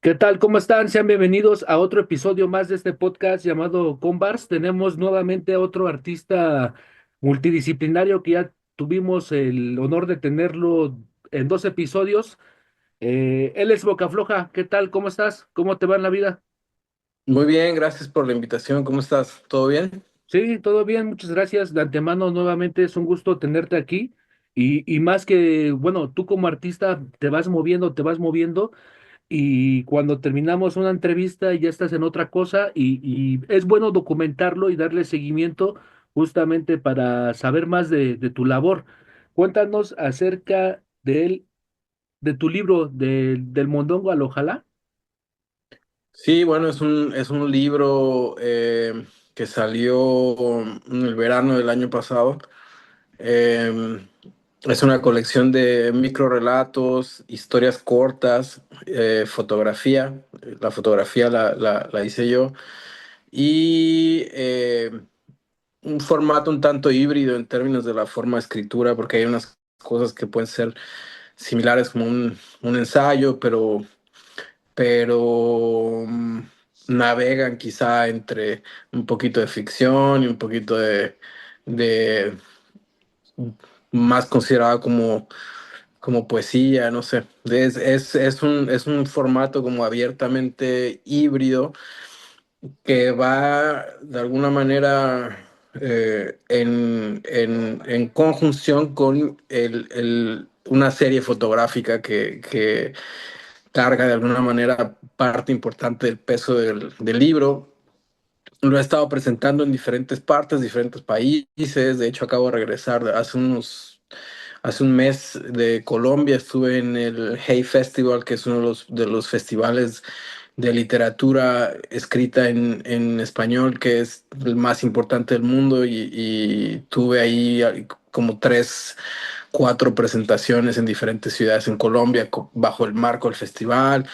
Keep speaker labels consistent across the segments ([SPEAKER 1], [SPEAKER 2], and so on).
[SPEAKER 1] ¿Qué tal? ¿Cómo están? Sean bienvenidos a otro episodio más de este podcast llamado Convars. Tenemos nuevamente a otro artista multidisciplinario que ya tuvimos el honor de tenerlo en dos episodios. Él es Boca Floja. ¿Qué tal? ¿Cómo estás? ¿Cómo te va en la vida?
[SPEAKER 2] Muy bien, gracias por la invitación. ¿Cómo estás? ¿Todo bien?
[SPEAKER 1] Sí, todo bien, muchas gracias. De antemano, nuevamente es un gusto tenerte aquí. Y más que, bueno, tú como artista te vas moviendo. Y cuando terminamos una entrevista ya estás en otra cosa y es bueno documentarlo y darle seguimiento justamente para saber más de tu labor. Cuéntanos acerca de tu libro del Mondongo al Ojalá.
[SPEAKER 2] Sí, bueno, es un libro que salió en el verano del año pasado. Eh, es una colección de microrelatos, historias cortas, fotografía. La fotografía la hice yo. Y un formato un tanto híbrido en términos de la forma de escritura, porque hay unas cosas que pueden ser similares como un ensayo, pero navegan quizá entre un poquito de ficción y un poquito de más considerado como poesía, no sé. Es un formato como abiertamente híbrido que va de alguna manera en conjunción con una serie fotográfica que carga de alguna manera parte importante del peso del libro. Lo he estado presentando en diferentes partes, diferentes países. De hecho, acabo de regresar hace un mes de Colombia. Estuve en el Hey Festival, que es uno de los festivales de literatura escrita en español, que es el más importante del mundo. Y tuve ahí como cuatro presentaciones en diferentes ciudades en Colombia bajo el marco del festival.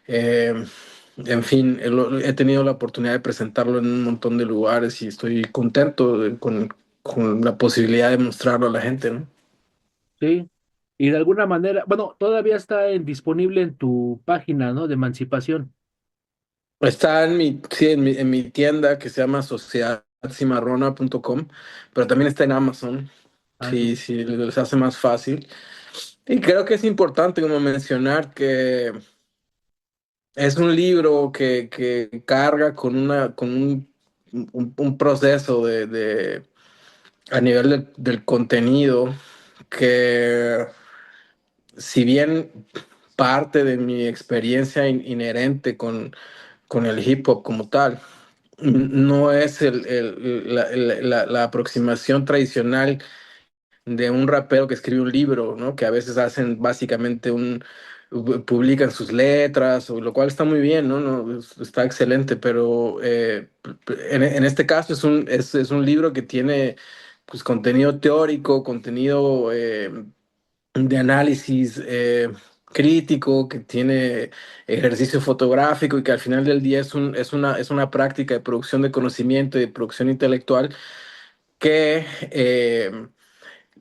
[SPEAKER 2] Eh, en fin, he tenido la oportunidad de presentarlo en un montón de lugares y estoy contento con la posibilidad de mostrarlo a la gente, ¿no?
[SPEAKER 1] Sí. Y de alguna manera, bueno, todavía está disponible en tu página, ¿no? De Emancipación.
[SPEAKER 2] Está sí, en mi tienda que se llama sociedadcimarrona.com, pero también está en Amazon,
[SPEAKER 1] Ah, qué
[SPEAKER 2] si,
[SPEAKER 1] bueno.
[SPEAKER 2] si les hace más fácil. Y creo que es importante como mencionar que es un libro que carga con un proceso a nivel del contenido que, si bien parte de mi experiencia inherente con el hip hop como tal, no es la aproximación tradicional de un rapero que escribe un libro, ¿no? Que a veces hacen básicamente publican sus letras, lo cual está muy bien, ¿no? Está excelente, pero en este caso es un libro que tiene pues contenido teórico, contenido de análisis crítico, que tiene ejercicio fotográfico y que al final del día es una práctica de producción de conocimiento y de producción intelectual que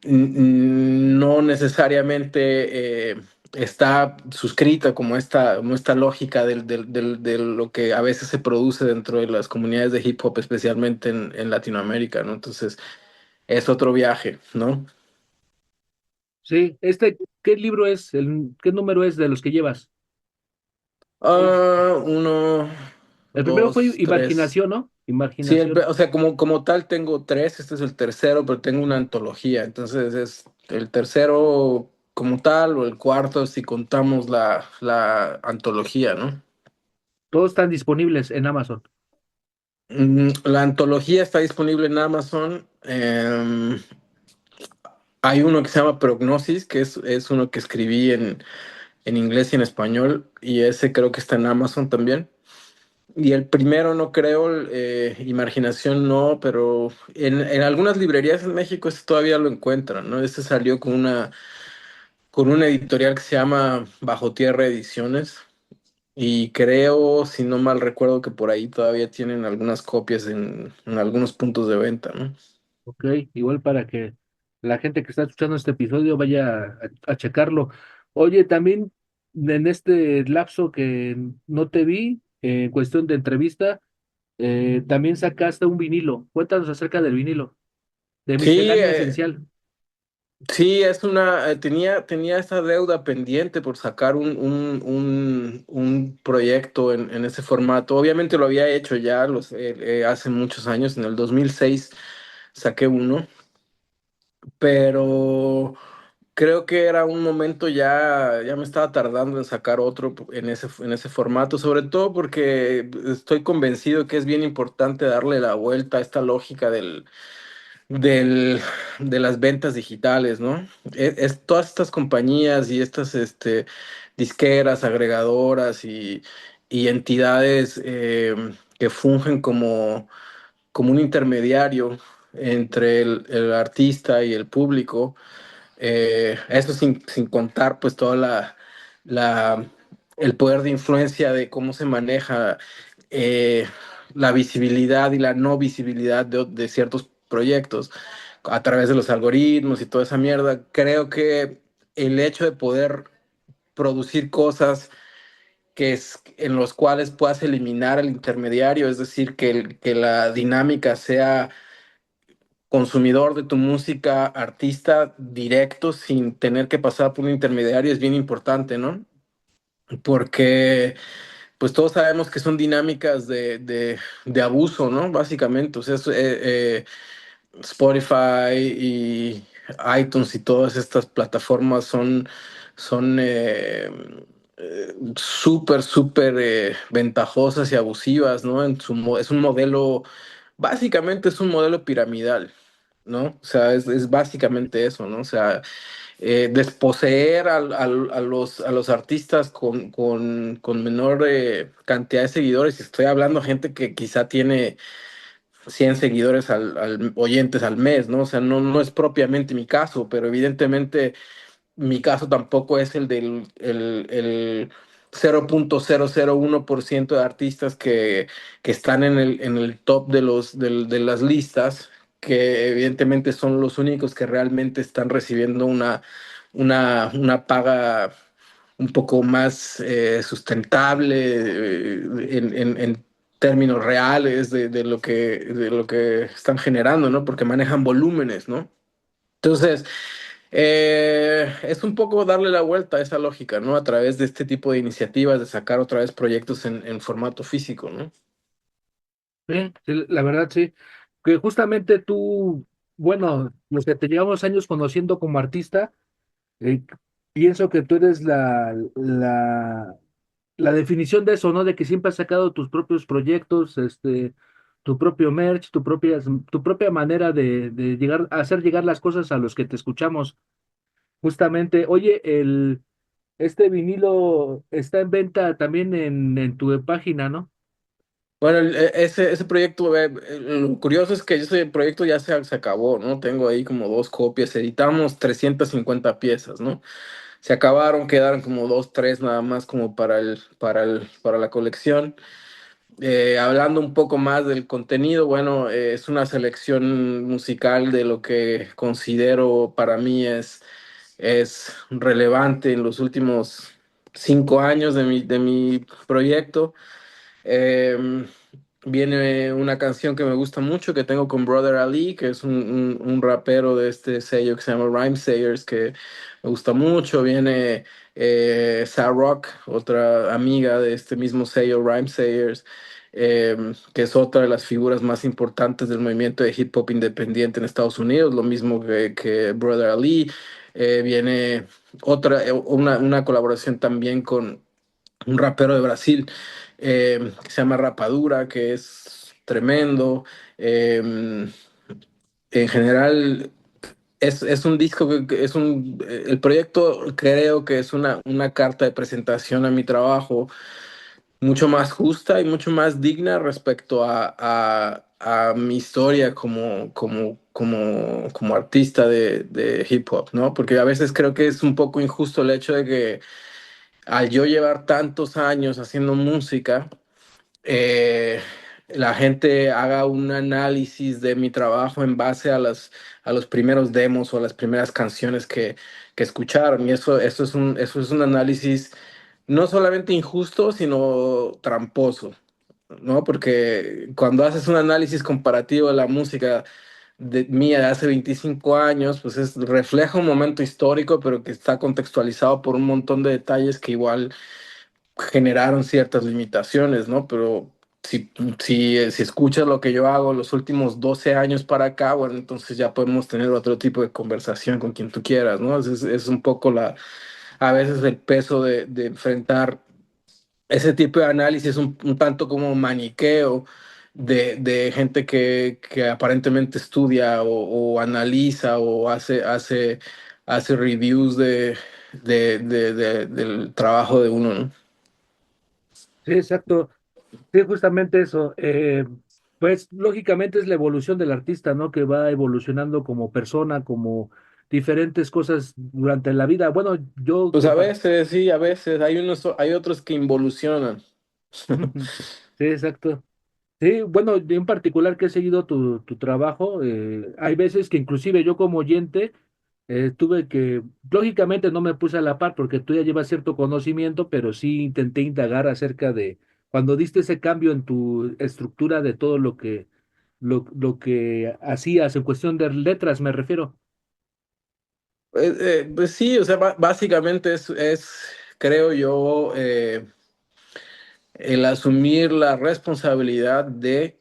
[SPEAKER 2] no necesariamente está suscrita como esta lógica de lo que a veces se produce dentro de las comunidades de hip hop, especialmente en Latinoamérica, ¿no? Entonces, es otro viaje, ¿no?
[SPEAKER 1] Sí, ¿qué libro es? ¿Qué número es de los que llevas?
[SPEAKER 2] Uno,
[SPEAKER 1] El primero fue
[SPEAKER 2] dos, tres.
[SPEAKER 1] Imaginación, ¿no?
[SPEAKER 2] Sí,
[SPEAKER 1] Imaginación.
[SPEAKER 2] o sea, como tal tengo tres, este es el tercero, pero tengo una antología, entonces es el tercero como tal o el cuarto si contamos la antología, ¿no?
[SPEAKER 1] Todos están disponibles en Amazon.
[SPEAKER 2] La antología está disponible en Amazon. Hay uno que se llama Prognosis, que es uno que escribí en inglés y en español, y ese creo que está en Amazon también. Y el primero no creo, Imaginación no, pero en algunas librerías en México ese todavía lo encuentran, ¿no? Este salió con una editorial que se llama Bajo Tierra Ediciones y creo, si no mal recuerdo, que por ahí todavía tienen algunas copias en algunos puntos de venta, ¿no?
[SPEAKER 1] Ok, igual para que la gente que está escuchando este episodio vaya a checarlo. Oye, también en este lapso que no te vi, en cuestión de entrevista, también sacaste un vinilo. Cuéntanos acerca del vinilo, de
[SPEAKER 2] Sí,
[SPEAKER 1] Miscelánea Esencial.
[SPEAKER 2] sí, tenía esa deuda pendiente por sacar un proyecto en ese formato. Obviamente lo había hecho ya hace muchos años, en el 2006 saqué uno, pero creo que era un momento ya me estaba tardando en sacar otro en ese formato, sobre todo porque estoy convencido que es bien importante darle la vuelta a esta lógica del, de las ventas digitales, ¿no? Todas estas compañías y estas disqueras, agregadoras y entidades que fungen como un intermediario entre el artista y el público, eso sin contar pues la, el poder de influencia de cómo se maneja eh, la visibilidad y la no visibilidad de ciertos proyectos a través de los algoritmos y toda esa mierda. Creo que el hecho de poder producir cosas en los cuales puedas eliminar al intermediario, es decir, que la dinámica sea consumidor de tu música, artista directo, sin tener que pasar por un intermediario, es bien importante, ¿no? Porque pues todos sabemos que son dinámicas de abuso, ¿no? Básicamente, o sea, Spotify y iTunes y todas estas plataformas son súper ventajosas y abusivas, ¿no? Es un modelo, básicamente es un modelo piramidal, ¿no? O sea, es básicamente eso, ¿no? O sea, desposeer a los artistas con menor cantidad de seguidores. Estoy hablando de gente que quizá tiene 100 seguidores oyentes al mes, ¿no? O sea, no es propiamente mi caso, pero evidentemente mi caso tampoco es el 0,001% de artistas que están en el top de las listas, que evidentemente son los únicos que realmente están recibiendo una paga un poco más sustentable en términos reales de lo que están generando, ¿no? Porque manejan volúmenes, ¿no? Entonces, es un poco darle la vuelta a esa lógica, ¿no? A través de este tipo de iniciativas, de sacar otra vez proyectos en formato físico, ¿no?
[SPEAKER 1] Sí, la verdad, sí. Que justamente tú, bueno, los que te llevamos años conociendo como artista, eh, pienso que tú eres la definición de eso, ¿no? De que siempre has sacado tus propios proyectos, tu propio merch, tu propia manera de llegar, hacer llegar las cosas a los que te escuchamos. Justamente, oye, este vinilo está en venta también en tu página, ¿no?
[SPEAKER 2] Bueno, ese proyecto, lo curioso es que ese proyecto ya se acabó, ¿no? Tengo ahí como dos copias, editamos 350 piezas, ¿no? Se acabaron, quedaron como dos, tres nada más como para la colección. Hablando un poco más del contenido, bueno, es una selección musical de lo que considero para mí es relevante en los últimos 5 años de mi proyecto. Eh, Viene una canción que me gusta mucho que tengo con Brother Ali, que es un rapero de este sello que se llama Rhymesayers, que me gusta mucho. Viene Rock, otra amiga de este mismo sello Rhymesayers, que es otra de las figuras más importantes del movimiento de hip hop independiente en Estados Unidos, lo mismo que Brother Ali. Viene una colaboración también con un rapero de Brasil que se llama Rapadura, que es tremendo. Eh, en general, es un disco el proyecto creo que es una carta de presentación a mi trabajo mucho más justa y mucho más digna respecto a mi historia como artista de hip hop, ¿no? Porque a veces creo que es un poco injusto el hecho de que al yo llevar tantos años haciendo música, eh, la gente haga un análisis de mi trabajo en base a los primeros demos o a las primeras canciones que escucharon. Y eso es un análisis no solamente injusto, sino tramposo, ¿no? Porque cuando haces un análisis comparativo de la música mía de hace 25 años, pues refleja un momento histórico, pero que está contextualizado por un montón de detalles que igual generaron ciertas limitaciones, ¿no? Pero si escuchas lo que yo hago los últimos 12 años para acá, bueno, entonces ya podemos tener otro tipo de conversación con quien tú quieras, ¿no? Es un poco a veces el peso de enfrentar ese tipo de análisis un tanto como maniqueo de gente que aparentemente estudia o analiza o hace reviews del trabajo de uno, ¿no?
[SPEAKER 1] Sí, exacto. Sí, justamente eso. Pues lógicamente es la evolución del artista, ¿no? Que va evolucionando como persona, como diferentes cosas durante la vida. Bueno, yo
[SPEAKER 2] Pues a veces, sí, a veces hay otros que involucionan.
[SPEAKER 1] Sí, exacto. Sí, bueno, yo en particular que he seguido tu trabajo, hay veces que inclusive yo como oyente tuve que, lógicamente no me puse a la par porque tú ya llevas cierto conocimiento, pero sí intenté indagar acerca de cuando diste ese cambio en tu estructura de todo lo que hacías en cuestión de letras, me refiero.
[SPEAKER 2] Pues sí, o sea, básicamente creo yo, el asumir la responsabilidad de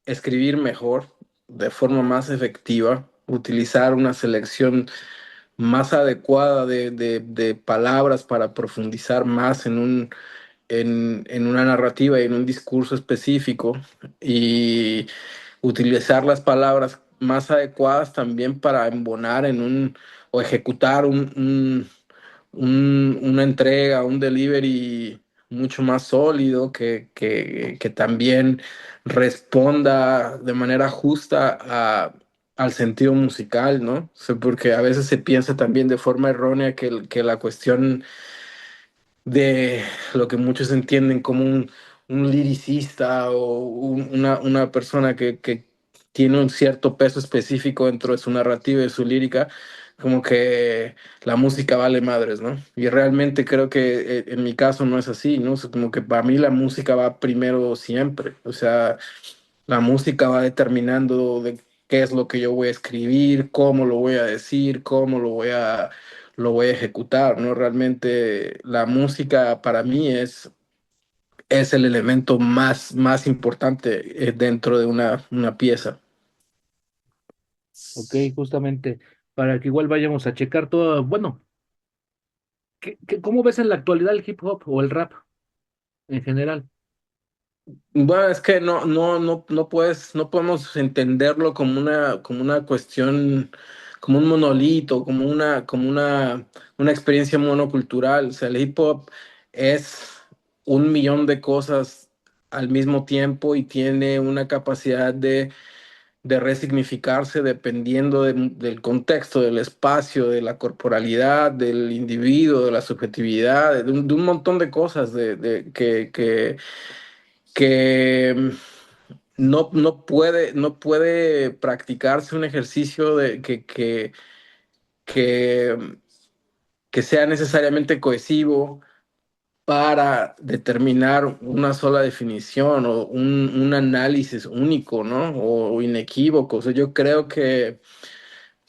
[SPEAKER 2] escribir mejor, de forma más efectiva, utilizar una selección más adecuada de palabras para profundizar más en una narrativa y en un discurso específico y utilizar las palabras más adecuadas también para embonar o ejecutar una entrega, un delivery mucho más sólido que también responda de manera justa al sentido musical, ¿no? O sea, porque a veces se piensa también de forma errónea que la cuestión de lo que muchos entienden como un liricista o una persona que tiene un cierto peso específico dentro de su narrativa y de su lírica, como que la música vale madres, ¿no? Y realmente creo que en mi caso no es así, ¿no? O sea, como que para mí la música va primero siempre, o sea, la música va determinando de qué es lo que yo voy a escribir, cómo lo voy a decir, cómo lo voy a ejecutar, ¿no? Realmente la música para mí es el elemento más importante dentro de una pieza.
[SPEAKER 1] Ok, justamente, para que igual vayamos a checar todo. Bueno, ¿cómo ves en la actualidad el hip hop o el rap en general?
[SPEAKER 2] Bueno, es que no podemos entenderlo como una cuestión, como un monolito, una experiencia monocultural. O sea, el hip hop es un millón de cosas al mismo tiempo y tiene una capacidad de resignificarse dependiendo del contexto, del espacio, de la corporalidad, del individuo, de la subjetividad, de un montón de cosas que no puede practicarse un ejercicio que, que sea necesariamente cohesivo para determinar una sola definición o un análisis único, ¿no? O inequívoco. O sea, yo creo que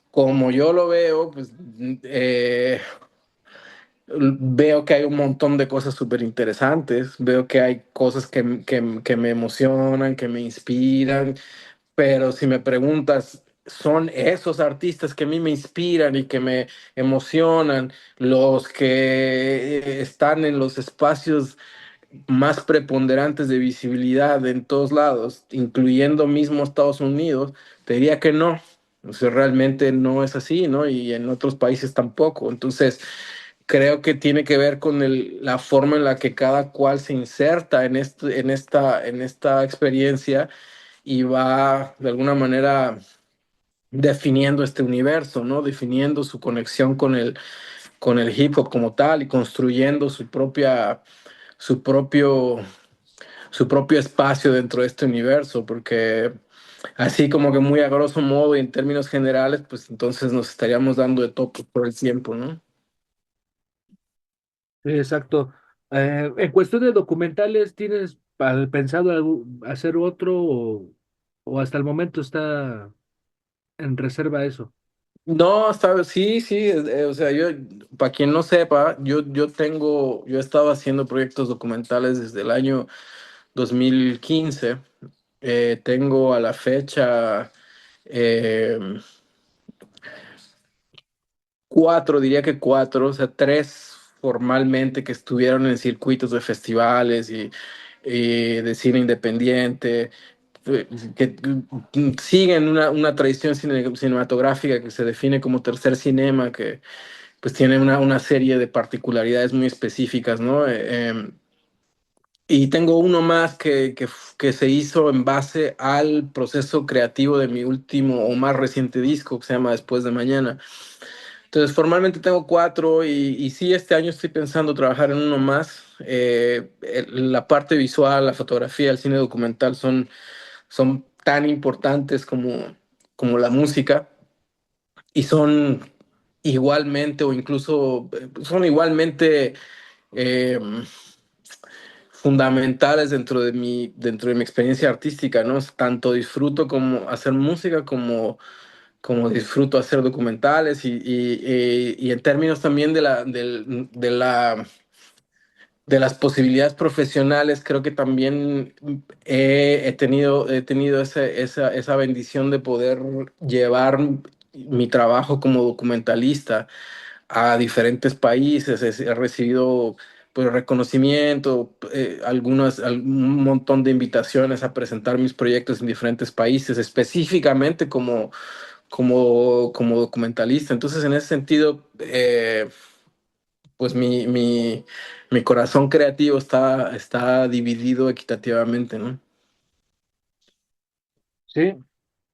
[SPEAKER 2] como yo lo veo, pues veo que hay un montón de cosas súper interesantes, veo que hay cosas que me emocionan, que me inspiran. Pero si me preguntas, son esos artistas que a mí me inspiran y que me emocionan, los que están en los espacios más preponderantes de visibilidad en todos lados, incluyendo mismo Estados Unidos, te diría que no. O sea, realmente no es así, ¿no? Y en otros países tampoco. Entonces, creo que tiene que ver con la forma en la que cada cual se inserta en esta experiencia y va de alguna manera definiendo este universo, ¿no? Definiendo su conexión con el hip hop como tal y construyendo su propio, su propio espacio dentro de este universo, porque así como que muy a grosso modo y en términos generales, pues entonces nos estaríamos dando de topos por el tiempo, ¿no?
[SPEAKER 1] Sí, exacto. En cuestión de documentales, ¿tienes pensado hacer otro o hasta el momento está en reserva eso?
[SPEAKER 2] No, sí, sí, o sea, yo, para quien no sepa, yo he estado haciendo proyectos documentales desde el año 2015. Tengo a la fecha eh, cuatro, diría que cuatro, o sea, tres formalmente que estuvieron en circuitos de festivales y de cine independiente, eh, que siguen una tradición cinematográfica que se define como tercer cinema, que pues tiene una serie de particularidades muy específicas, ¿no? Y tengo uno más que se hizo en base al proceso creativo de mi último o más reciente disco, que se llama Después de Mañana. Entonces, formalmente tengo cuatro y sí, este año estoy pensando trabajar en uno más. La parte visual, la fotografía, el cine documental son tan importantes como la música y son igualmente o incluso son igualmente eh, fundamentales dentro de mi experiencia artística, ¿no? Tanto disfruto como hacer música como disfruto hacer documentales y en términos también de las posibilidades profesionales, creo que también he tenido esa bendición de poder llevar mi trabajo como documentalista a diferentes países. He recibido pues reconocimiento, un montón de invitaciones a presentar mis proyectos en diferentes países, específicamente como documentalista. Entonces, en ese sentido, pues mi corazón creativo está dividido equitativamente, ¿no?
[SPEAKER 1] Sí.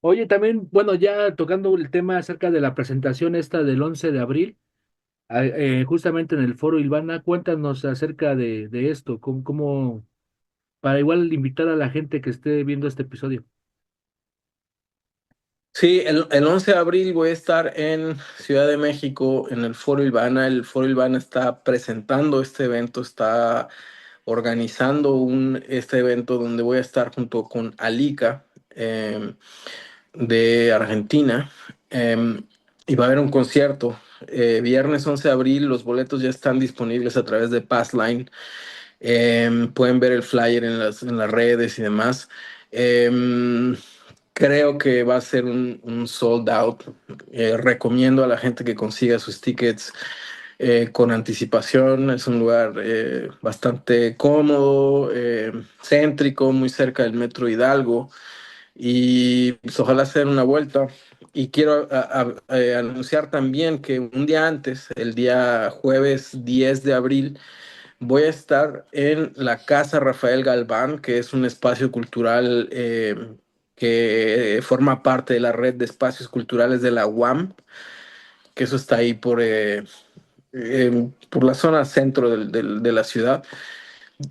[SPEAKER 1] Oye, también, bueno, ya tocando el tema acerca de la presentación esta del 11 de abril, justamente en el Foro Ilvana, cuéntanos acerca de esto, para igual invitar a la gente que esté viendo este episodio.
[SPEAKER 2] Sí, el 11 de abril voy a estar en Ciudad de México en el Foro Ilvana. El Foro Ilvana está presentando este evento, está organizando este evento donde voy a estar junto con Alika de Argentina. Y va a haber un concierto. Viernes 11 de abril, los boletos ya están disponibles a través de Passline. Pueden ver el flyer en las redes y demás. Em, Creo que va a ser un sold out. Recomiendo a la gente que consiga sus tickets con anticipación. Es un lugar bastante cómodo, céntrico, muy cerca del Metro Hidalgo. Y pues, ojalá hacer una vuelta. Y quiero anunciar también que un día antes, el día jueves 10 de abril, voy a estar en la Casa Rafael Galván, que es un espacio cultural que forma parte de la red de espacios culturales de la UAM, que eso está ahí por la zona centro de la ciudad.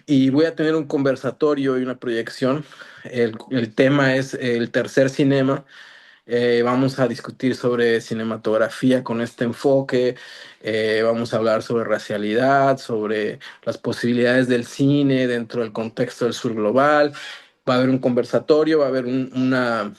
[SPEAKER 2] Y voy a tener un conversatorio y una proyección. El tema es el tercer cinema. Vamos a discutir sobre cinematografía con este enfoque. Vamos a hablar sobre racialidad, sobre las posibilidades del cine dentro del contexto del sur global. Va a haber un conversatorio, va a haber una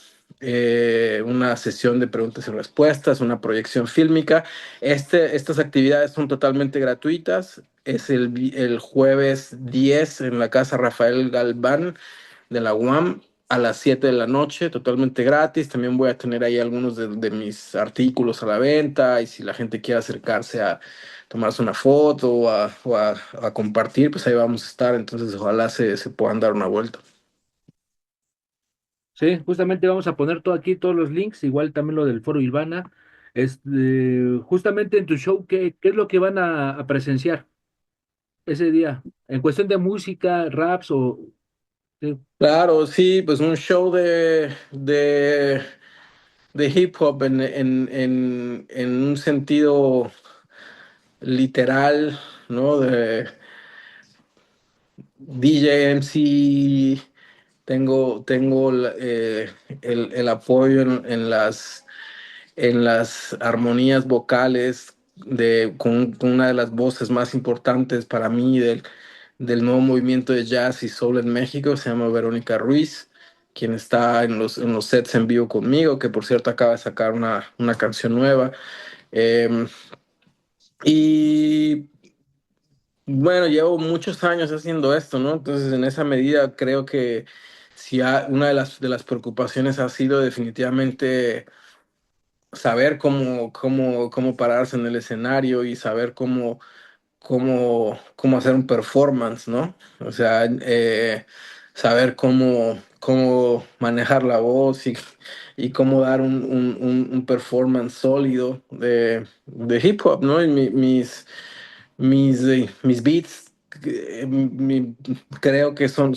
[SPEAKER 2] sesión de preguntas y respuestas, una proyección fílmica. Estas actividades son totalmente gratuitas. Es el jueves 10 en la Casa Rafael Galván de la UAM a las 7 de la noche, totalmente gratis. También voy a tener ahí algunos de mis artículos a la venta y si la gente quiere acercarse a tomarse una foto o a compartir, pues ahí vamos a estar. Entonces ojalá se puedan dar una vuelta.
[SPEAKER 1] Sí, justamente vamos a poner todo aquí, todos los links, igual también lo del Foro Ilvana. Justamente en tu show, ¿qué es lo que van a presenciar ese día? En cuestión de música, raps o... Sí,
[SPEAKER 2] Claro, sí, pues un show de hip hop en un sentido literal, ¿no? De DJ MC. Tengo el apoyo en las armonías vocales con una de las voces más importantes para mí del nuevo movimiento de jazz y soul en México. Se llama Verónica Ruiz, quien está en los sets en vivo conmigo, que por cierto acaba de sacar una canción nueva. Eh, y bueno, llevo muchos años haciendo esto, ¿no? Entonces, en esa medida, creo que si una de las preocupaciones ha sido definitivamente saber cómo pararse en el escenario y saber cómo hacer un performance, ¿no? O sea, saber cómo manejar la voz y cómo dar un performance sólido de hip hop, ¿no? Y mis beats, creo que son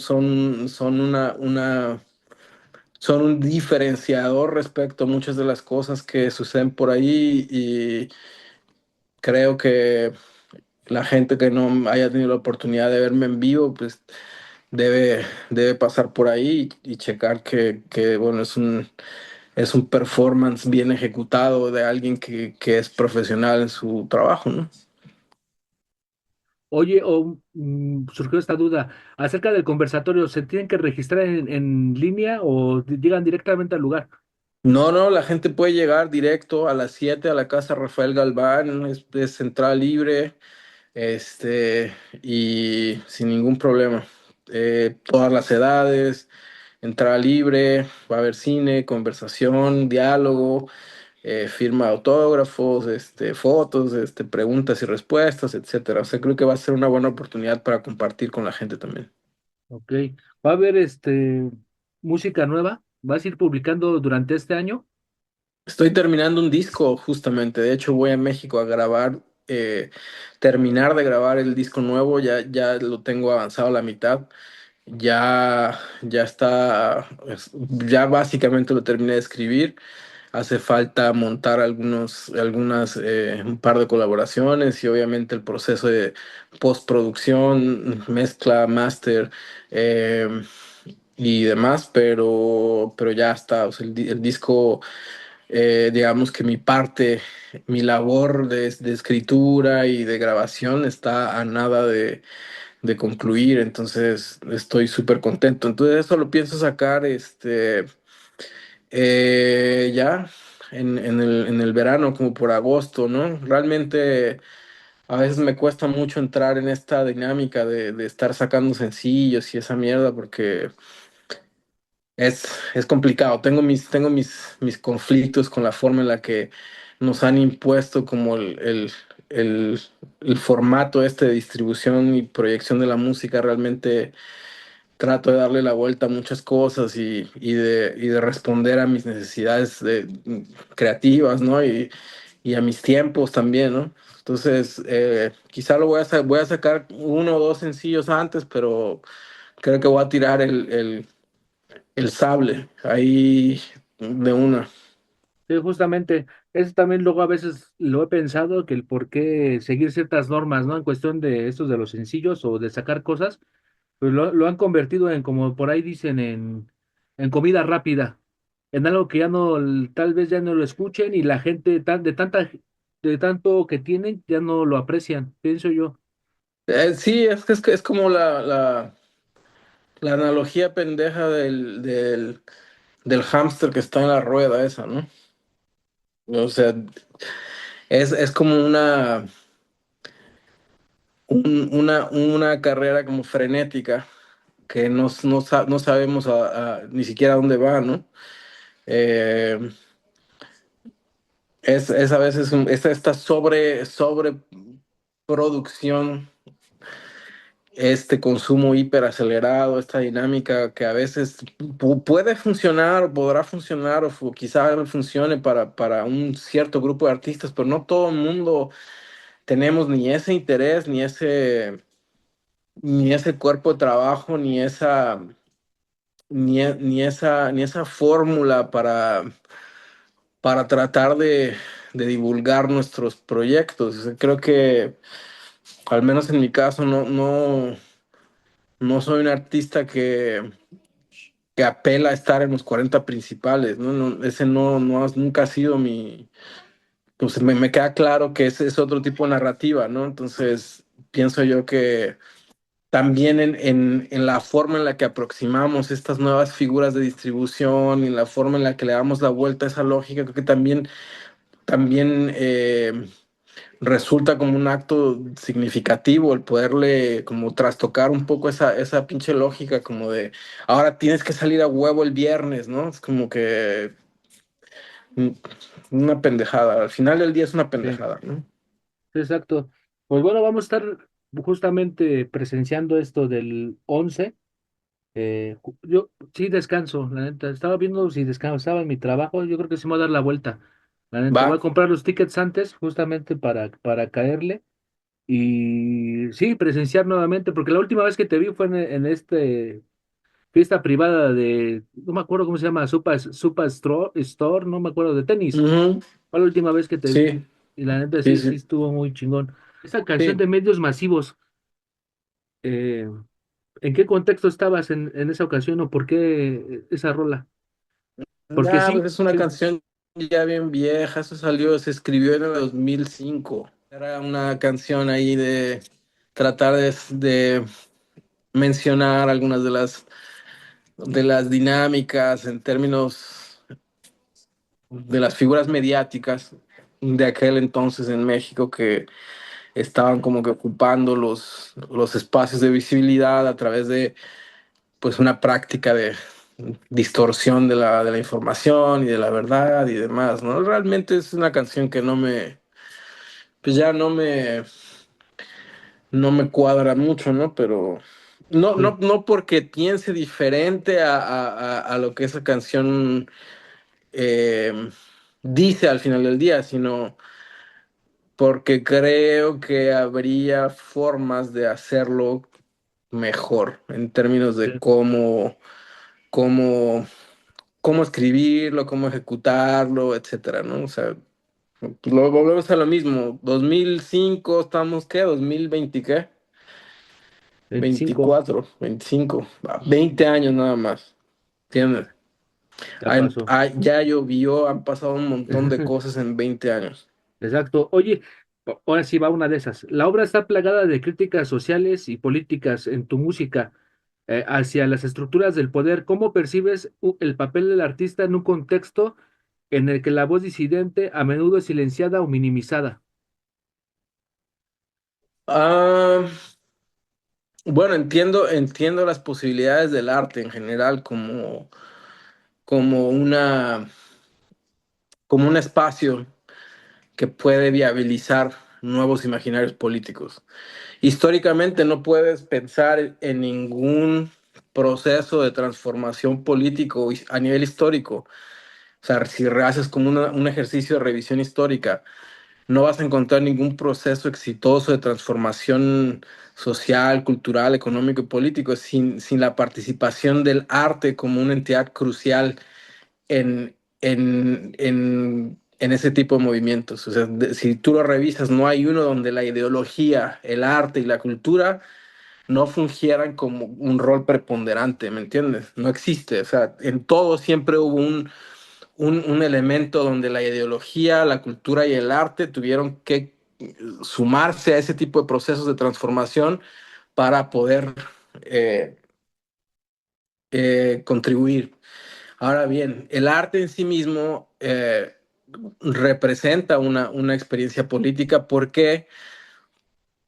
[SPEAKER 2] un diferenciador respecto a muchas de las cosas que suceden por ahí, y creo que la gente que no haya tenido la oportunidad de verme en vivo, pues debe pasar por ahí y checar que bueno, es un performance bien ejecutado de alguien que es profesional en su trabajo, ¿no?
[SPEAKER 1] Oye, surgió esta duda acerca del conversatorio, ¿se tienen que registrar en línea o llegan directamente al lugar?
[SPEAKER 2] No, no, la gente puede llegar directo a las 7 a la casa Rafael Galván, es entrada libre, y sin ningún problema. Todas las edades, entrada libre, va a haber cine, conversación, diálogo, firma de autógrafos, fotos, preguntas y respuestas, etcétera. O sea, creo que va a ser una buena oportunidad para compartir con la gente también.
[SPEAKER 1] Ok. ¿Va a haber música nueva? ¿Vas a ir publicando durante este año?
[SPEAKER 2] Estoy terminando un disco justamente. De hecho, voy a México a grabar, terminar de grabar el disco nuevo. Ya lo tengo avanzado a la mitad. Ya está, ya básicamente lo terminé de escribir. Hace falta montar un par de colaboraciones y obviamente el proceso de postproducción, mezcla, máster, eh, y demás, pero ya está. O sea, el disco, digamos que mi labor de escritura y de grabación está a nada de concluir, entonces estoy súper contento. Entonces eso lo pienso sacar, ya en el verano, como por agosto, ¿no? Realmente a veces me cuesta mucho entrar en esta dinámica de estar sacando sencillos y esa mierda, porque es complicado. Mis conflictos con la forma en la que nos han impuesto como el, el formato de distribución y proyección de la música. Realmente trato de darle la vuelta a muchas cosas y de responder a mis necesidades creativas, ¿no? Y a mis tiempos también, ¿no? Entonces, quizá voy a sacar uno o dos sencillos antes, pero creo que voy a tirar el sable ahí de una.
[SPEAKER 1] Sí, justamente, eso también luego a veces lo he pensado, que el por qué seguir ciertas normas, ¿no? En cuestión de estos de los sencillos o de sacar cosas, pues lo han convertido en, como por ahí dicen, en comida rápida, en algo que ya no, tal vez ya no lo escuchen y la gente de tanto que tienen, ya no lo aprecian, pienso yo.
[SPEAKER 2] Sí, es que es como la analogía pendeja del hámster que está en la rueda esa, ¿no? O sea, es como una carrera como frenética que no sabemos ni siquiera a dónde va, ¿no? Eh, es a veces esta sobreproducción, este consumo hiperacelerado, esta dinámica que a veces puede funcionar, o podrá funcionar, o quizá no funcione para un cierto grupo de artistas, pero no todo el mundo tenemos ni ese interés, ni ese cuerpo de trabajo, ni esa fórmula para tratar de divulgar nuestros proyectos. O sea, creo que, al menos en mi caso, no soy un artista que apela a estar en los 40 principales, ¿no? Ese nunca ha sido pues me queda claro que ese es otro tipo de narrativa, ¿no? Entonces, pienso yo que también en la forma en la que aproximamos estas nuevas figuras de distribución y la forma en la que le damos la vuelta a esa lógica, creo que también resulta como un acto significativo el poderle como trastocar un poco esa pinche lógica como de ahora tienes que salir a huevo el viernes, ¿no? Es como que mm, una pendejada. Al final del día es una
[SPEAKER 1] Sí,
[SPEAKER 2] pendejada, ¿no?
[SPEAKER 1] exacto. Pues bueno, vamos a estar justamente presenciando esto del 11. Yo sí descanso, la neta. Estaba viendo si descansaba en mi trabajo. Yo creo que sí me voy a dar la vuelta. La neta,
[SPEAKER 2] Va.
[SPEAKER 1] voy a comprar los tickets antes, justamente para caerle. Y sí, presenciar nuevamente, porque la última vez que te vi fue en este fiesta privada de, no me acuerdo cómo se llama, Store, no me acuerdo, de tenis.
[SPEAKER 2] Ujú.
[SPEAKER 1] Fue la última vez que te vi.
[SPEAKER 2] Sí,
[SPEAKER 1] Y la neta
[SPEAKER 2] sí,
[SPEAKER 1] sí, sí
[SPEAKER 2] sí,
[SPEAKER 1] estuvo muy chingón. Esa canción
[SPEAKER 2] sí.
[SPEAKER 1] de medios masivos, eh, ¿en qué contexto estabas en esa ocasión o por qué esa rola? Porque
[SPEAKER 2] Ah, pues
[SPEAKER 1] sí,
[SPEAKER 2] es una
[SPEAKER 1] sí,
[SPEAKER 2] canción ya bien vieja, eso salió, se escribió en el 2005. Era una canción ahí de tratar de mencionar algunas de las dinámicas en términos de las figuras mediáticas de aquel entonces en México que estaban como que ocupando los espacios de visibilidad a través de pues una práctica de distorsión de la información y de la verdad y demás, ¿no? Realmente es una canción que pues ya no me cuadra mucho, ¿no? Pero no,
[SPEAKER 1] sí,
[SPEAKER 2] no, no porque piense diferente a lo que esa canción eh, dice al final del día, sino porque creo que habría formas de hacerlo mejor en términos
[SPEAKER 1] sí,
[SPEAKER 2] de cómo, cómo escribirlo, cómo ejecutarlo, etcétera, ¿no? O sea, pues lo volvemos a lo mismo. 2005, estamos, ¿qué? 2020, ¿qué?
[SPEAKER 1] 25,
[SPEAKER 2] 24, 25, 20 años nada más, ¿entiendes?
[SPEAKER 1] ya pasó.
[SPEAKER 2] Ya llovió, han pasado un montón de cosas en 20 años.
[SPEAKER 1] Exacto. Oye, ahora sí va una de esas. La obra está plagada de críticas sociales y políticas en tu música hacia las estructuras del poder. ¿Cómo percibes el papel del artista en un contexto en el que la voz disidente a menudo es silenciada o minimizada?
[SPEAKER 2] Ah, bueno, entiendo las posibilidades del arte en general como una, como un espacio que puede viabilizar nuevos imaginarios políticos. Históricamente no puedes pensar en ningún proceso de transformación político a nivel histórico. O sea, si haces como un ejercicio de revisión histórica, no vas a encontrar ningún proceso exitoso de transformación social, cultural, económico y político sin la participación del arte como una entidad crucial en ese tipo de movimientos. O sea, si tú lo revisas, no hay uno donde la ideología, el arte y la cultura no fungieran como un rol preponderante, ¿me entiendes? No existe. O sea, en todo siempre hubo un elemento donde la ideología, la cultura y el arte tuvieron que sumarse a ese tipo de procesos de transformación para poder eh, contribuir. Ahora bien, el arte en sí mismo representa una experiencia política. ¿Por qué?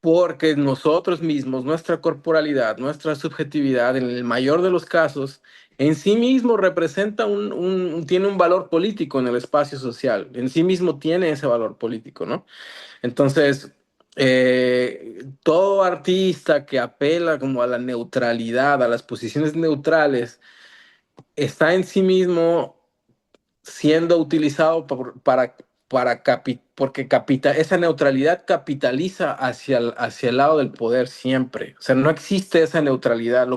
[SPEAKER 2] Porque nosotros mismos, nuestra corporalidad, nuestra subjetividad, en el mayor de los casos, en sí mismo representa tiene un valor político en el espacio social, en sí mismo tiene ese valor político, ¿no? Entonces, todo artista que apela como a la neutralidad, a las posiciones neutrales, está en sí mismo siendo utilizado porque esa neutralidad capitaliza hacia el lado del poder siempre. O sea, no existe esa neutralidad.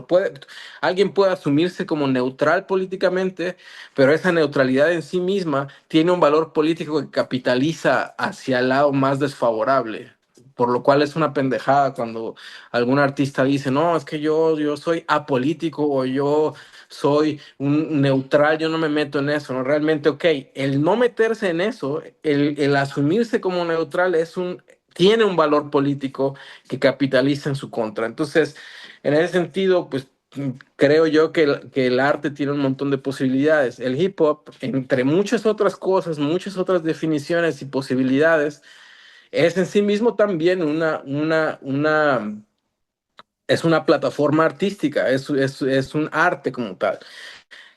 [SPEAKER 2] Alguien puede asumirse como neutral políticamente, pero esa neutralidad en sí misma tiene un valor político que capitaliza hacia el lado más desfavorable. por lo cual es una pendejada cuando algún artista dice, no, es que yo soy apolítico o yo soy un neutral, yo no me meto en eso, ¿no? Realmente, ok, el no meterse en eso, el asumirse como neutral tiene un valor político que capitaliza en su contra. Entonces, en ese sentido, pues creo yo que el arte tiene un montón de posibilidades. El hip hop, entre muchas otras cosas, muchas otras definiciones y posibilidades, es en sí mismo también es una plataforma artística, es un arte como tal.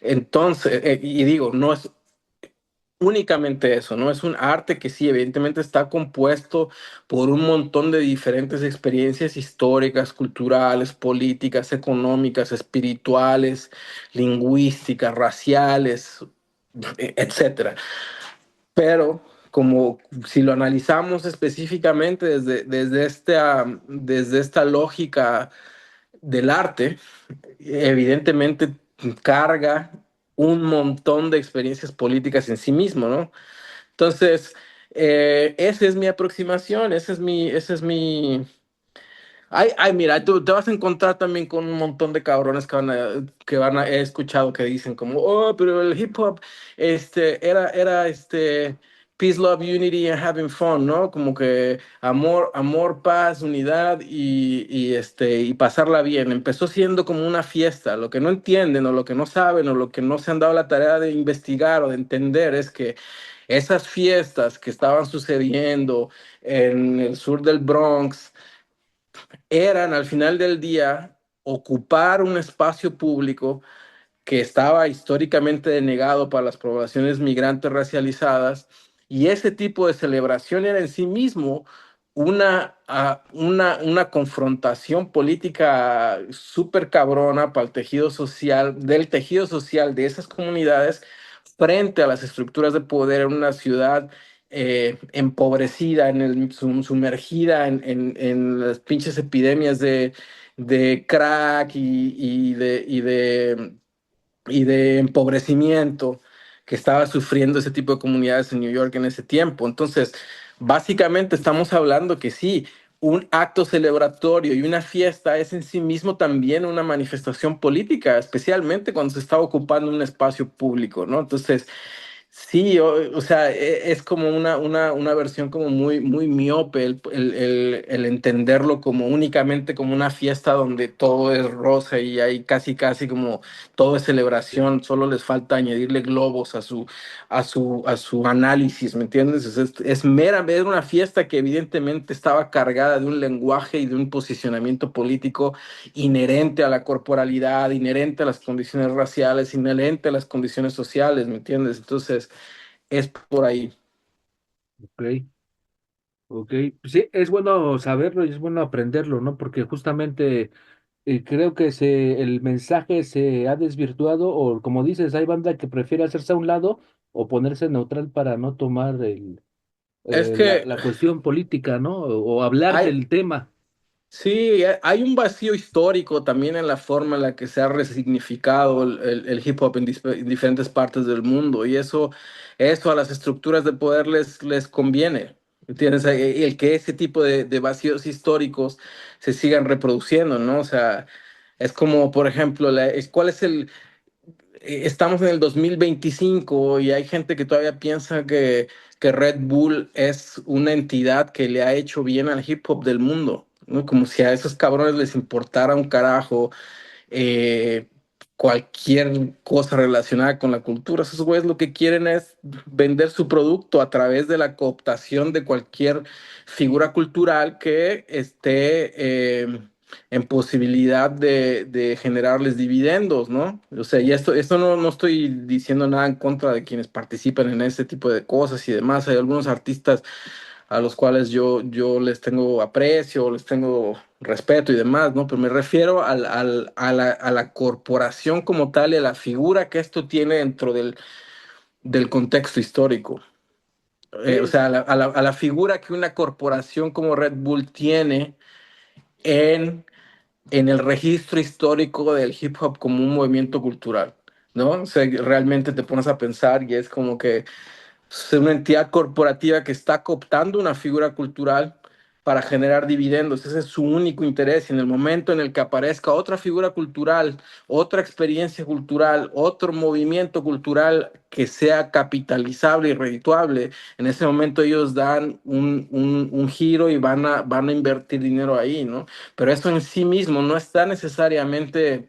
[SPEAKER 2] Entonces, y digo, no es únicamente eso, ¿no? Es un arte que sí, evidentemente está compuesto por un montón de diferentes experiencias históricas, culturales, políticas, económicas, espirituales, lingüísticas, raciales, etcétera. Pero como si lo analizamos específicamente desde esta lógica del arte, evidentemente carga un montón de experiencias políticas en sí mismo, ¿no? Entonces, esa es mi aproximación, mira, tú te vas a encontrar también con un montón de cabrones he escuchado que dicen como, oh, pero el hip hop, era peace, love, unity and having fun, ¿no? Como que amor, paz, unidad y pasarla bien. Empezó siendo como una fiesta. Lo que no entienden o lo que no saben o lo que no se han dado la tarea de investigar o de entender es que esas fiestas que estaban sucediendo en el sur del Bronx, eran al final del día ocupar un espacio público que estaba históricamente denegado para las poblaciones migrantes racializadas, y ese tipo de celebración era en sí mismo una confrontación política súper cabrona para el tejido social, del tejido social de esas comunidades frente a las estructuras de poder en una ciudad empobrecida, sumergida en las pinches epidemias de crack y de empobrecimiento que estaba sufriendo ese tipo de comunidades en New York en ese tiempo. Entonces, básicamente estamos hablando que sí, un acto celebratorio y una fiesta es en sí mismo también una manifestación política, especialmente cuando se está ocupando un espacio público, ¿no? Entonces, sí, o sea, es como una versión como muy miope el entenderlo como únicamente como una fiesta donde todo es rosa y hay casi como todo es celebración, solo les falta añadirle globos a su análisis, ¿me entiendes? Es meramente una fiesta que evidentemente estaba cargada de un lenguaje y de un posicionamiento político inherente a la corporalidad, inherente a las condiciones raciales, inherente a las condiciones sociales, ¿me entiendes? Entonces, es por ahí.
[SPEAKER 1] Ok, ok. Pues sí, es bueno saberlo y es bueno aprenderlo, ¿no? Porque justamente creo que el mensaje se ha desvirtuado o como dices, hay banda que prefiere hacerse a un lado o ponerse neutral para no tomar
[SPEAKER 2] Es
[SPEAKER 1] la,
[SPEAKER 2] que
[SPEAKER 1] la cuestión política, ¿no? O hablar
[SPEAKER 2] hay,
[SPEAKER 1] del tema.
[SPEAKER 2] sí, hay un vacío histórico también en la forma en la que se ha resignificado el hip hop en diferentes partes del mundo, y eso a las estructuras de poder les conviene. ¿Entiendes? El que ese tipo de vacíos históricos se sigan reproduciendo, ¿no? O sea, es como, por ejemplo, ¿cuál es estamos en el 2025 y hay gente que todavía piensa que Red Bull es una entidad que le ha hecho bien al hip hop del mundo, ¿no? Como si a esos cabrones les importara un carajo eh, cualquier cosa relacionada con la cultura. Esos güeyes lo que quieren es vender su producto a través de la cooptación de cualquier figura cultural que esté en posibilidad de generarles dividendos, ¿no? O sea, y esto no estoy diciendo nada en contra de quienes participan en este tipo de cosas y demás. Hay algunos artistas a los cuales yo les tengo aprecio, les tengo respeto y demás, ¿no? Pero me refiero a la corporación como tal y a la figura que esto tiene dentro del contexto histórico. O
[SPEAKER 1] Sí,
[SPEAKER 2] sea, a la figura que una corporación como Red Bull tiene en, en el registro histórico del hip hop como un movimiento cultural, ¿no? O sea, realmente te pones a pensar y es como que es una entidad corporativa que está cooptando una figura cultural para generar dividendos. Ese es su único interés. Y en el momento en el que aparezca otra figura cultural, otra experiencia cultural, otro movimiento cultural que sea capitalizable y redituable, en ese momento ellos dan un giro y van a invertir dinero ahí, ¿no? Pero eso en sí mismo no está necesariamente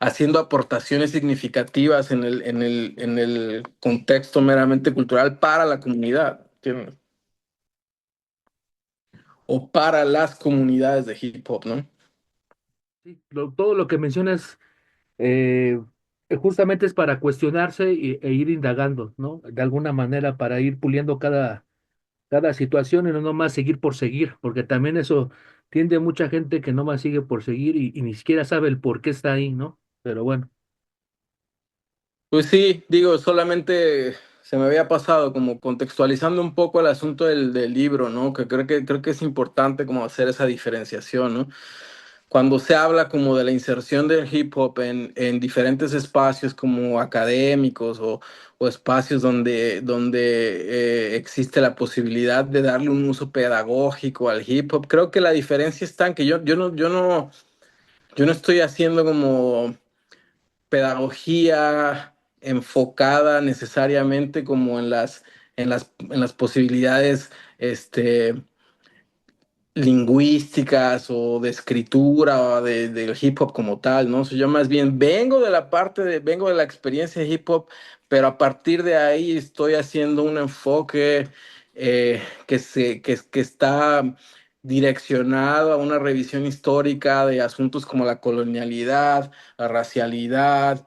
[SPEAKER 2] haciendo aportaciones significativas en el contexto meramente cultural para la comunidad, ¿entiendes? O para las comunidades de hip hop, ¿no?
[SPEAKER 1] Sí, todo lo que mencionas eh, justamente es para cuestionarse e ir indagando, ¿no? De alguna manera para ir puliendo cada situación y no nomás seguir por seguir, porque también eso tiende mucha gente que nomás sigue por seguir y ni siquiera sabe el por qué está ahí, ¿no? Pero bueno,
[SPEAKER 2] Pues sí, digo, solamente se me había pasado como contextualizando un poco el asunto del libro, ¿no? Creo que es importante como hacer esa diferenciación, ¿no? Cuando se habla como de la inserción del hip hop en diferentes espacios como académicos o espacios donde existe la posibilidad de darle un uso pedagógico al hip hop, creo que la diferencia está en que yo no estoy haciendo como pedagogía enfocada necesariamente como en las posibilidades este, lingüísticas o de escritura o del hip hop como tal, ¿no? O sea, yo más bien vengo de la experiencia de hip hop, pero a partir de ahí estoy haciendo un enfoque que está direccionado a una revisión histórica de asuntos como la colonialidad, la racialidad,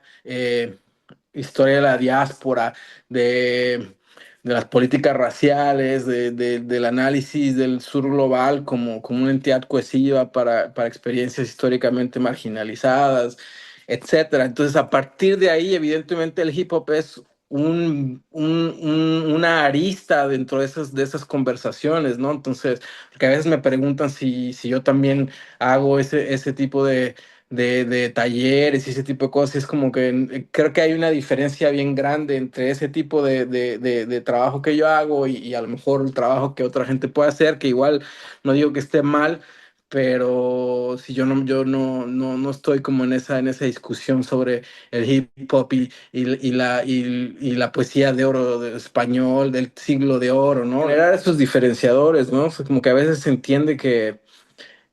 [SPEAKER 2] historia de la diáspora, de las políticas raciales, del análisis del sur global como una entidad cohesiva para experiencias históricamente marginalizadas, etcétera. Entonces, a partir de ahí, evidentemente, el hip hop es una arista dentro de esas conversaciones, ¿no? Entonces, porque a veces me preguntan si yo también hago ese tipo de talleres y ese tipo de cosas. Es como que creo que hay una diferencia bien grande entre ese tipo de trabajo que yo hago y a lo mejor el trabajo que otra gente puede hacer, que igual no digo que esté mal, pero si yo no estoy como en esa discusión sobre el hip hop y la poesía de oro de español del siglo de oro, ¿no? Generar esos diferenciadores, ¿no? O sea, como que a veces se entiende que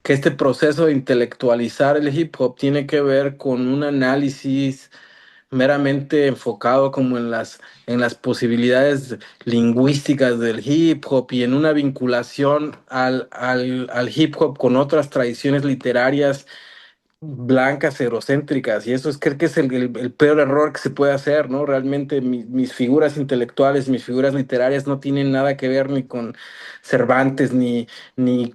[SPEAKER 2] este proceso de intelectualizar el hip hop tiene que ver con un análisis meramente enfocado como en las posibilidades lingüísticas del hip hop y en una vinculación al hip hop con otras tradiciones literarias blancas, eurocéntricas, y eso es, creo que es el peor error que se puede hacer, ¿no? Realmente mis figuras intelectuales, mis figuras literarias no tienen nada que ver ni con Cervantes, ni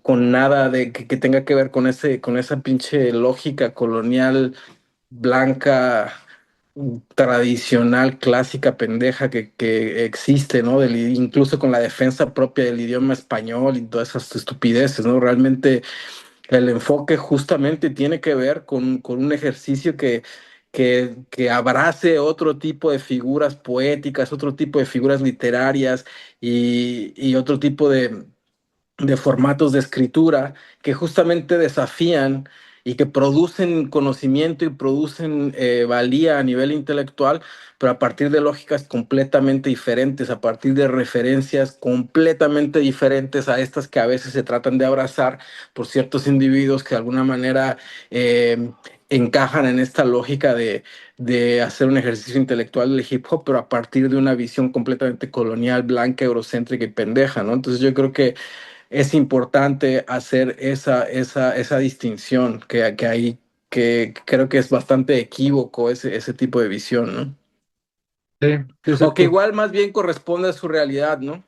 [SPEAKER 2] con nada que tenga que ver con con esa pinche lógica colonial blanca, tradicional, clásica, pendeja que existe, ¿no? Incluso con la defensa propia del idioma español y todas esas estupideces, ¿no? Realmente el enfoque justamente tiene que ver con un ejercicio que abrace otro tipo de figuras poéticas, otro tipo de figuras literarias y otro tipo de formatos de escritura que justamente desafían y que producen conocimiento y producen valía a nivel intelectual, pero a partir de lógicas completamente diferentes, a partir de referencias completamente diferentes a estas que a veces se tratan de abrazar por ciertos individuos que de alguna manera encajan en esta lógica de hacer un ejercicio intelectual del hip hop, pero a partir de una visión completamente colonial, blanca, eurocéntrica y pendeja, ¿no? Entonces yo creo que es importante hacer esa distinción que hay, que creo que es bastante equívoco ese tipo de visión, ¿no?
[SPEAKER 1] sí, sí,
[SPEAKER 2] O que
[SPEAKER 1] exacto.
[SPEAKER 2] igual más bien corresponde a su realidad, ¿no?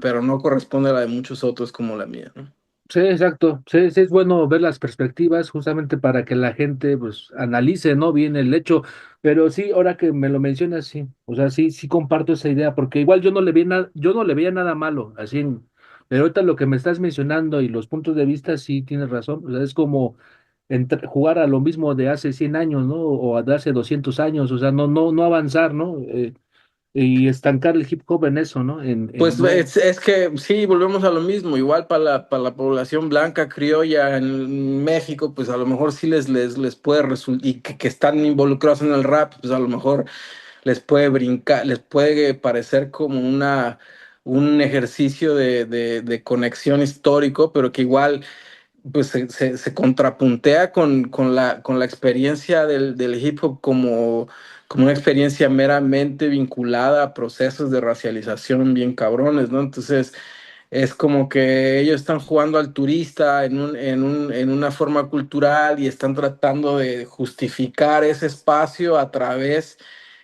[SPEAKER 2] Pero no corresponde a la de muchos otros como la mía, ¿no?
[SPEAKER 1] Sí, exacto. Sí, sí, es bueno ver las perspectivas justamente para que la gente pues analice, ¿no? Bien el hecho. Pero sí, ahora que me lo mencionas, sí. O sea, sí, sí comparto esa idea, porque igual yo no le vi nada, yo no le veía nada malo, así pero ahorita lo que me estás mencionando y los puntos de vista, sí tienes razón. O sea, es como jugar a lo mismo de hace 100 años, ¿no? O de hace 200 años, o sea, no avanzar, ¿no? y estancar el hip hop en eso, ¿no?
[SPEAKER 2] Pues
[SPEAKER 1] No,
[SPEAKER 2] es que sí, volvemos a lo mismo. Igual para la población blanca criolla en México, pues a lo mejor sí les puede resultar, y que están involucrados en el rap, pues a lo mejor les puede brincar, les puede parecer como un ejercicio de conexión histórico, pero que igual pues se contrapuntea con la experiencia del hip hop como una experiencia meramente vinculada a procesos de racialización bien cabrones, ¿no? Entonces, es como que ellos están jugando al turista en una forma cultural y están tratando de justificar ese espacio a través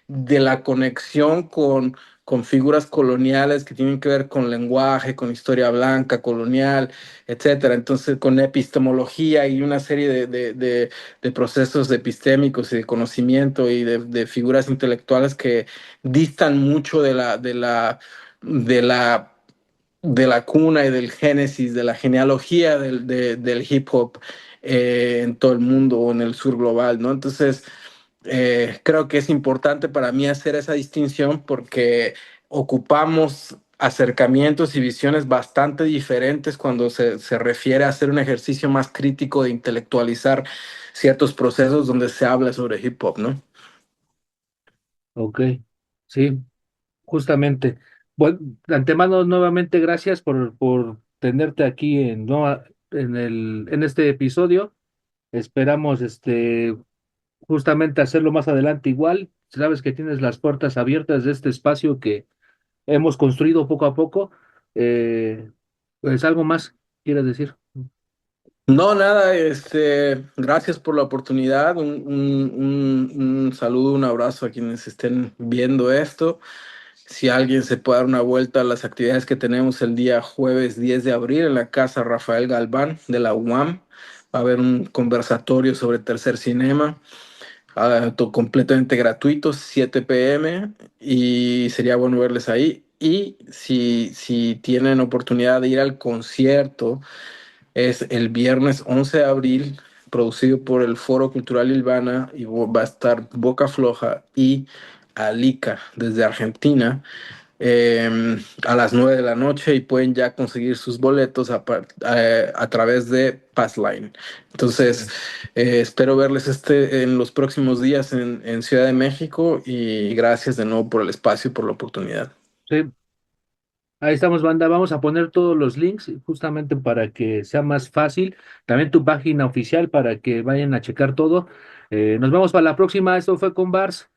[SPEAKER 2] de la conexión con figuras coloniales que tienen que ver con lenguaje, con historia blanca, colonial, etcétera. Entonces, con epistemología y una serie de procesos epistémicos y de conocimiento y de figuras intelectuales que distan mucho de la de la cuna y del génesis, de la genealogía del hip hop en todo el mundo o en el sur global, ¿no? Entonces, creo que es importante para mí hacer esa distinción porque ocupamos acercamientos y visiones bastante diferentes cuando se refiere a hacer un ejercicio más crítico de intelectualizar ciertos procesos donde se habla sobre hip hop, ¿no?
[SPEAKER 1] ok, sí, justamente. Bueno, de antemano, nuevamente, gracias por tenerte aquí en este episodio. Esperamos, justamente hacerlo más adelante igual. Sabes que tienes las puertas abiertas de este espacio que hemos construido poco a poco. Pues algo más quieres decir.
[SPEAKER 2] No, nada, gracias por la oportunidad, un saludo, un abrazo a quienes estén viendo esto. Si alguien se puede dar una vuelta a las actividades que tenemos el día jueves 10 de abril en la Casa Rafael Galván de la UAM, va a haber un conversatorio sobre tercer cinema, completamente gratuito, 7 p.m. y sería bueno verles ahí. Y si tienen oportunidad de ir al concierto, es el viernes 11 de abril, producido por el Foro Cultural Ilvana, y va a estar Boca Floja y Alica desde Argentina a las 9 de la noche y pueden ya conseguir sus boletos a través de Passline. Entonces, espero verles en los próximos días en Ciudad de México y gracias de nuevo por el espacio y por la oportunidad.
[SPEAKER 1] Sí, ahí estamos, banda. Vamos a poner todos los links justamente para que sea más fácil. También tu página oficial para que vayan a checar todo. Nos vemos para la próxima. Esto fue con Bars.